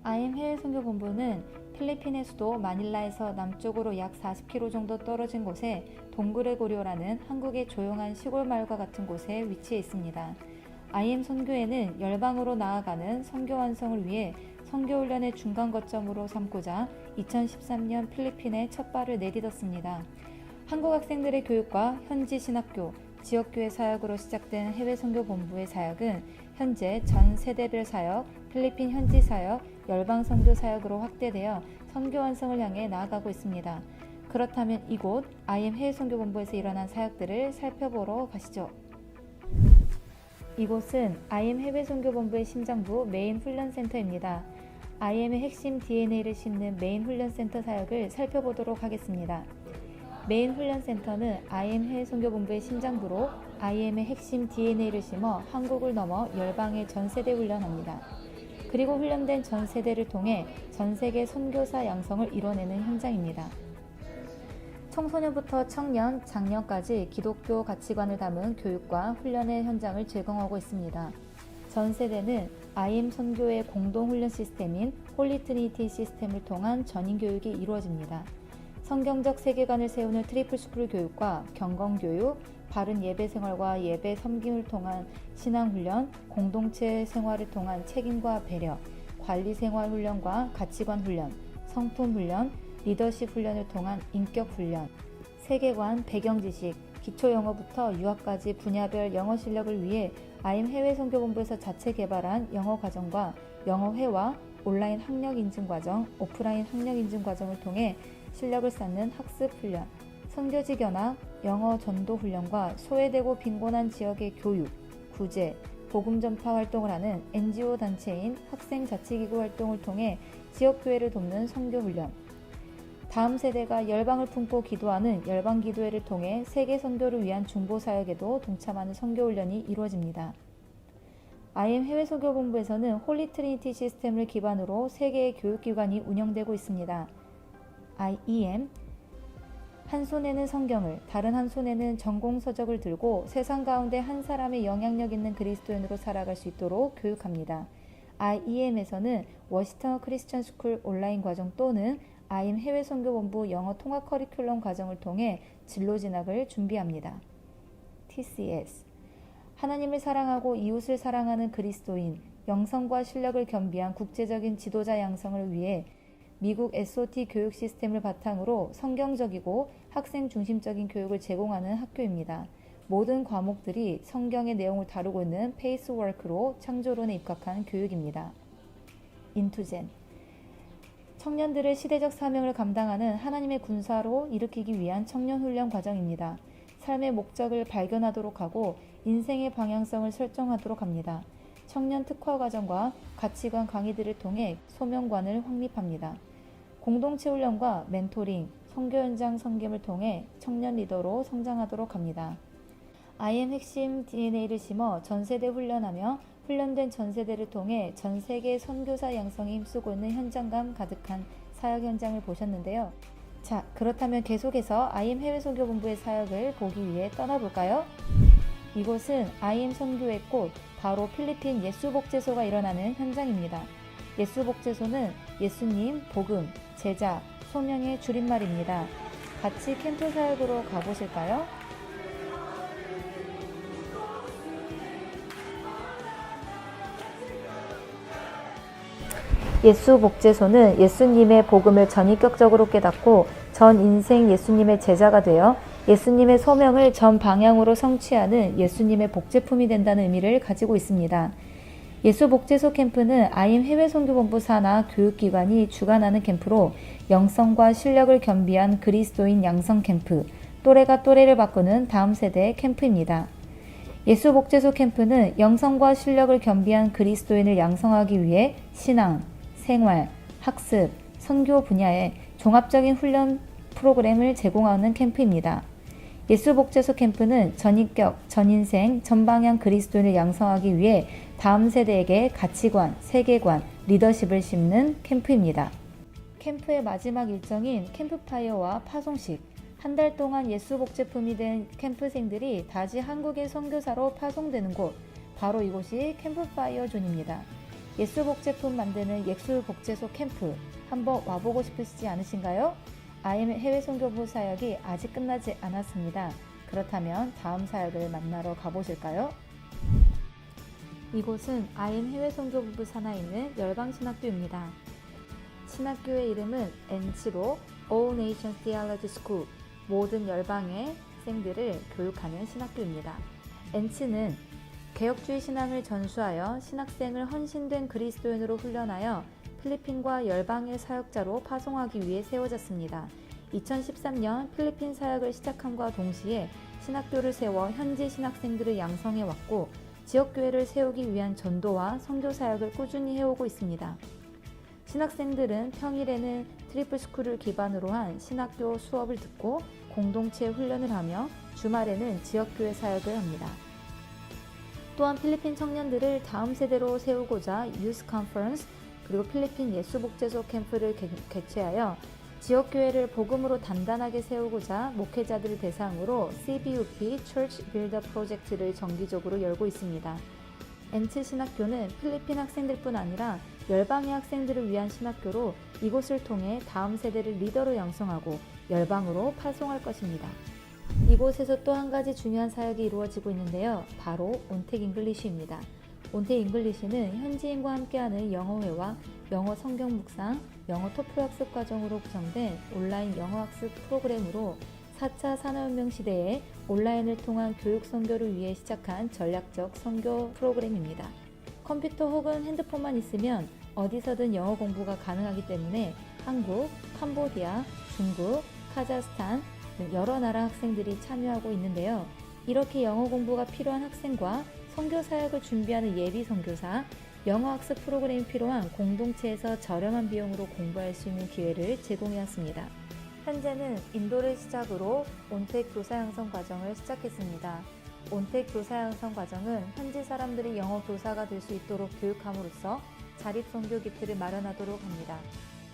IM 해외선교본부는 필리핀의 수도 마닐라에서 남쪽으로 약 40km 정도 떨어진 곳에 동그레고리오라는 한국의 조용한 시골 마을과 같은 곳에 위치해 있습니다. IM 선교회는 열방으로 나아가는 선교 완성을 위해 선교훈련의 중간 거점으로 삼고자 2013년 필리핀에 첫 발을 내딛었습니다. 한국 학생들의 교육과 현지 신학교, 지역교회 사역으로 시작된 해외선교본부의 사역은 현재 전 세대별 사역, 필리핀 현지 사역, 열방 선교 사역으로 확대되어 선교 완성을 향해 나아가고 있습니다. 그렇다면 이곳 IM 해외선교본부에서 일어난 사역들을 살펴보러 가시죠. 이곳은 IM 해외선교본부의 심장부 메인 훈련센터입니다. IM의 핵심 DNA를 심는 메인 훈련센터 사역을 살펴보도록 하겠습니다. 메인 훈련센터는 IM 해외선교본부의 심장부로 IM의 핵심 DNA를 심어 한국을 넘어 열방의 전세대 훈련합니다. 그리고 훈련된 전세대를 통해 전세계 선교사 양성을 이뤄내는 현장입니다. 청소년부터 청년, 장년까지 기독교 가치관을 담은 교육과 훈련의 현장을 제공하고 있습니다. 전세대는 IM 선교의 공동훈련 시스템인 홀리 트리니티 시스템을 통한 전인교육이 이루어집니다. 성경적 세계관을 세우는 트리플 스쿨 교육과 경건교육, 바른 예배 생활과 예배 섬김을 통한 신앙훈련, 공동체 생활을 통한 책임과 배려, 관리생활 훈련과 가치관 훈련, 성품 훈련, 리더십 훈련을 통한 인격 훈련, 세계관, 배경지식, 기초영어부터 유학까지 분야별 영어 실력을 위해 IM 해외선교본부에서 자체 개발한 영어 과정과 영어회화, 온라인 학력 인증 과정, 오프라인 학력 인증 과정을 통해 실력을 쌓는 학습 훈련, 선교지 견학, 영어 전도 훈련과 소외되고 빈곤한 지역의 교육, 구제, 복음 전파 활동을 하는 NGO 단체인 학생자치기구 활동을 통해 지역교회를 돕는 선교 훈련, 다음 세대가 열방을 품고 기도하는 열방기도회를 통해 세계 선교를 위한 중보사역에도 동참하는 선교훈련이 이루어집니다. IM 해외선교본부에서는 홀리 트리니티 시스템을 기반으로 3개의 교육기관이 운영되고 있습니다. IEM, 한 손에는 성경을, 다른 한 손에는 전공서적을 들고 세상 가운데 한 사람의 영향력 있는 그리스도인으로 살아갈 수 있도록 교육합니다. IEM에서는 워시턴 크리스천 스쿨 온라인 과정 또는 IM 해외선교본부 영어 통합 커리큘럼 과정을 통해 진로 진학을 준비합니다. TCS, 하나님을 사랑하고 이웃을 사랑하는 그리스도인, 영성과 실력을 겸비한 국제적인 지도자 양성을 위해 미국 SOT 교육 시스템을 바탕으로 성경적이고 학생 중심적인 교육을 제공하는 학교입니다. 모든 과목들이 성경의 내용을 다루고 있는 페이스워크로 창조론에 입각한 교육입니다. 인투젠, 청년들의 시대적 사명을 감당하는 하나님의 군사로 일으키기 위한 청년훈련 과정입니다. 삶의 목적을 발견하도록 하고 인생의 방향성을 설정하도록 합니다. 청년 특화 과정과 가치관 강의들을 통해 소명관을 확립합니다. 공동체 훈련과 멘토링, 선교 현장 섬김을 통해 청년 리더로 성장하도록 합니다. IM 핵심 DNA를 심어 전세대 훈련하며 훈련된 전세대를 통해 전세계 선교사 양성에 힘쓰고 있는 현장감 가득한 사역 현장을 보셨는데요. 자, 그렇다면 계속해서 IM 해외선교본부의 사역을 보기 위해 떠나볼까요? 이곳은 IM 선교의 꽃, 바로 필리핀 예수복제소가 일어나는 현장입니다. 예수복제소는 예수님, 복음, 제자, 소명의 줄임말입니다. 같이 캠프 사역으로 가보실까요? 예수복제소는 예수님의 복음을 전인격적으로 깨닫고 전 인생 예수님의 제자가 되어 예수님의 소명을 전 방향으로 성취하는 예수님의 복제품이 된다는 의미를 가지고 있습니다. 예수복제소 캠프는 IM 해외선교본부 산하 교육기관이 주관하는 캠프로 영성과 실력을 겸비한 그리스도인 양성 캠프, 또래가 또래를 바꾸는 다음 세대의 캠프입니다. 예수복제소 캠프는 영성과 실력을 겸비한 그리스도인을 양성하기 위해 신앙, 생활, 학습, 선교 분야에 종합적인 훈련 프로그램을 제공하는 캠프입니다. 예수복제소 캠프는 전인격, 전인생, 전방향 그리스도인을 양성하기 위해 다음 세대에게 가치관, 세계관, 리더십을 심는 캠프입니다. 캠프의 마지막 일정인 캠프파이어와 파송식, 한 달 동안 예수복제품이 된 캠프생들이 다시 한국의 선교사로 파송되는 곳, 바로 이곳이 캠프파이어 존입니다. 예술복제품 만드는 예술복제소 캠프 한번 와보고 싶으시지 않으신가요? IM 해외 선교부 사역이 아직 끝나지 않았습니다. 그렇다면 다음 사역을 만나러 가보실까요? 이곳은 IM 해외 선교부 산하에 있는 열방신학교입니다. 신학교의 이름은 엔치로 All Nations Theology School, 모든 열방의 학생들을 교육하는 신학교입니다. 엔치는 개혁주의 신앙을 전수하여 신학생을 헌신된 그리스도인으로 훈련하여 필리핀과 열방의 사역자로 파송하기 위해 세워졌습니다. 2013년 필리핀 사역을 시작함과 동시에 신학교를 세워 현지 신학생들을 양성해왔고 지역교회를 세우기 위한 전도와 선교 사역을 꾸준히 해오고 있습니다. 신학생들은 평일에는 트리플스쿨을 기반으로 한 신학교 수업을 듣고 공동체 훈련을 하며 주말에는 지역교회 사역을 합니다. 또한 필리핀 청년들을 다음 세대로 세우고자 유스 컨퍼런스 그리고 필리핀 예수복제소 캠프를 개최하여 지역교회를 복음으로 단단하게 세우고자 목회자들을 대상으로 CBUP Church Builder 프로젝트를 정기적으로 열고 있습니다. 엔치 신학교는 필리핀 학생들뿐 아니라 열방의 학생들을 위한 신학교로 이곳을 통해 다음 세대를 리더로 양성하고 열방으로 파송할 것입니다. 이곳에서 또 한 가지 중요한 사역이 이루어지고 있는데요. 바로 온택 잉글리시입니다. 온택 잉글리시는 현지인과 함께하는 영어회화, 영어 성경 묵상, 영어 토플 학습 과정으로 구성된 온라인 영어 학습 프로그램으로 4차 산업혁명 시대에 온라인을 통한 교육 선교를 위해 시작한 전략적 선교 프로그램입니다. 컴퓨터 혹은 핸드폰만 있으면 어디서든 영어 공부가 가능하기 때문에 한국, 캄보디아, 중국, 카자흐스탄 등 여러 나라 학생들이 참여하고 있는데요. 이렇게 영어 공부가 필요한 학생과 선교 사역을 준비하는 예비 선교사, 영어 학습 프로그램이 필요한 공동체에서 저렴한 비용으로 공부할 수 있는 기회를 제공해왔습니다. 현재는 인도를 시작으로 온택 교사 양성 과정을 시작했습니다. 온택 교사 양성 과정은 현지 사람들이 영어 교사가 될 수 있도록 교육함으로써 자립 선교 기틀을 마련하도록 합니다.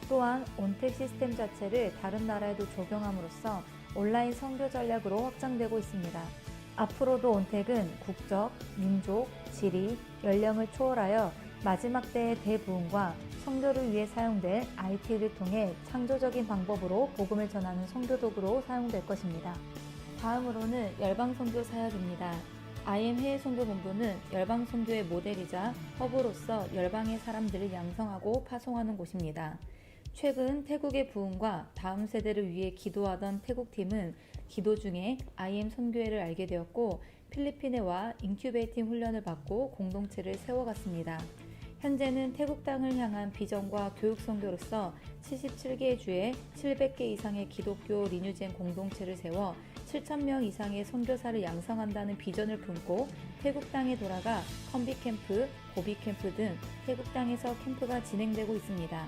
또한 온택 시스템 자체를 다른 나라에도 적용함으로써 온라인 선교 전략으로 확장되고 있습니다. 앞으로도 온택은 국적, 민족, 지리, 연령을 초월하여 마지막 때의 대부흥과 선교를 위해 사용될 IT를 통해 창조적인 방법으로 복음을 전하는 선교 도구로 사용될 것입니다. 다음으로는 열방 선교 사역입니다. IM 해외 선교 본부는 열방 선교의 모델이자 허브로서 열방의 사람들을 양성하고 파송하는 곳입니다. 최근 태국의 부흥과 다음 세대를 위해 기도하던 태국팀은 기도 중에 IM 선교회를 알게 되었고 필리핀에 와 인큐베이팅 훈련을 받고 공동체를 세워갔습니다. 현재는 태국 땅을 향한 비전과 교육 선교로서 77개의 주에 700개 이상의 기독교 리뉴젠 공동체를 세워 7,000명 이상의 선교사를 양성한다는 비전을 품고 태국 땅에 돌아가 컴비 캠프, 고비 캠프 등 태국 땅에서 캠프가 진행되고 있습니다.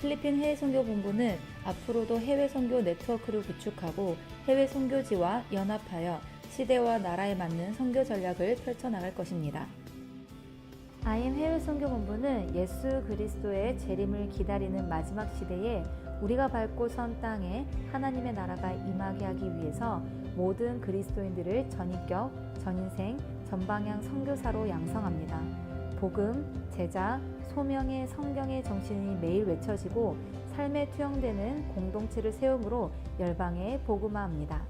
필리핀 해외 선교 본부는 앞으로도 해외 선교 네트워크를 구축하고 해외 선교지와 연합하여 시대와 나라에 맞는 선교 전략을 펼쳐나갈 것입니다. IM 해외 선교 본부는 예수 그리스도의 재림을 기다리는 마지막 시대에 우리가 밟고 선 땅에 하나님의 나라가 임하게 하기 위해서 모든 그리스도인들을 전인격, 전인생, 전방향 선교사로 양성합니다. 복음, 제자, 소명의 성경의 정신이 매일 외쳐지고 삶에 투영되는 공동체를 세움으로 열방에 복음화합니다.